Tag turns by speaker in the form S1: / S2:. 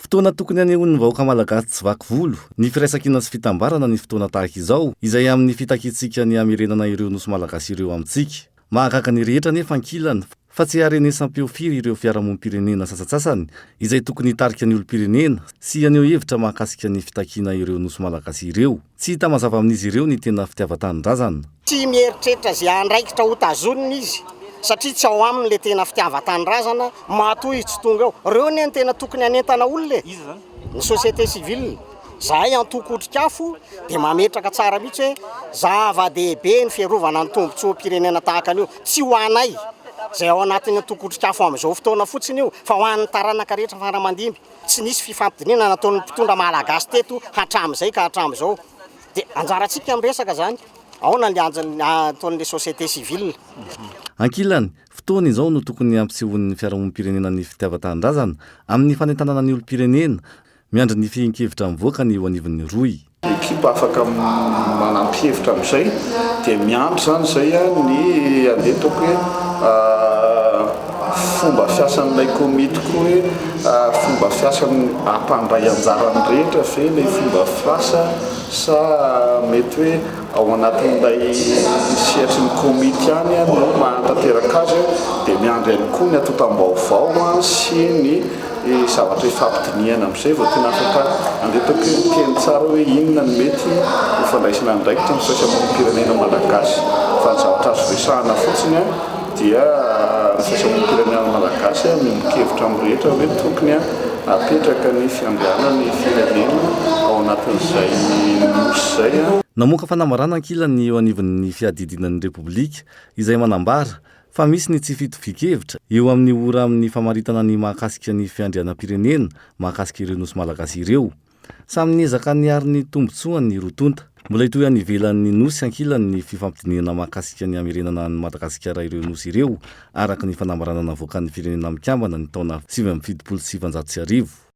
S1: Fotoana tokony anehoan'ny vahoaka malagasy tsy vaky volo, ny firaisankina sy fitambarana ny fotoana tahaka izao, izay amin'ny fitakitsika ny amerenana ireo nosy malagasy ireo amintsika. Mahakaka ny rehetra nefa ankilany, fa tsy harenesampihofiry ireo fiarahamonim-pirenena sasatsasany, izay tokony hitarika ny olo-pirenena sy aneho hevitra mahakasika ny fitakiana ireo nosy malagasy ireo. Tsy hita mazava amin'izy ireo ny tena fitiavan-tanindrazana.
S2: Tsy mieritreritra izay andraikitra ho tazonina izy, satria tsy ao aminy le tena fitiavan-tanindrazana, matoy tsy tonga eo. Reo ny tena tokony hanentana olona ny société civile. Zahay antoko otrikafo dia mametraka tsara mihitsy hoe zava-dehibe ny fiarovana ny tombontsoam-pirenena tahaka an'io, tsy ho anay zay ao anatin'ny antoko otrikafo amin'izao fotoana fotsiny io, fa ho an'ny taranaka rehetra faramandimby. Tsy nisy fifampidiniana nataon'ny mpitondra malagasy teto hatramin'izay ka hatramin'izao. Dia anjarantsika miresaka zany, ao na ataon'le société civile.
S1: Ankilany, fotoana izao no tokony ampisehoan'ny fiarahamonim-pirenena ny fitiavan-tanindrazana amin'ny fanentanana ny olo-pirenena, miandry ny fihenkevitra mivoaka ny eo anivon'ny roy.
S3: Ekipa afaka manampihevitra amin'izay dia miandry zany izay ny andetoko hoe fomba fiasan'ilay komity koa hoe fomba fiasan'ny ampandray anjarany rehetra ve ilay fomba fiasa sa mety hoe ao anatin'ilay siatry ny komity ihany no mahatanteraka azy dia miandry ihany koa ny atotam-baovao sy ny zavatra ifampidiniana amin'izay vao tena afaka andetoko teny tsara hoe inona ny mety ho fandraisana andraikitra ny fiarahamonim-pirenena malagasy. Fa ny zavatra azo resahana fotsiny dia ny fiarahamonim-pirenena malagasy mihevitra amin'ny rehetra hoe tokony apetraka ny fiandrianany firenena ao anatin'izay nosy izay.
S1: Namoaka fanamarana ankilany eo anivon'ny fiadidinan'ny repoblika izay manambara fa misy ny tsy fitovikevitra eo amin'ny ora amin'ny famaritana ny mahakasika ny fiandrianam-pirenena mahakasika ireo nosy malagasy ireo. Samy niezaka niary ny tombotsoany ny rotonta. Mbola hitoy anivelan'ny nosy ankilany ny fifampidiniana mahakasika ny amerenana ny Madagasikara ireo nosy ireo araka ny fanambarana navoakan'ny firenena mikambana ny taona 1970.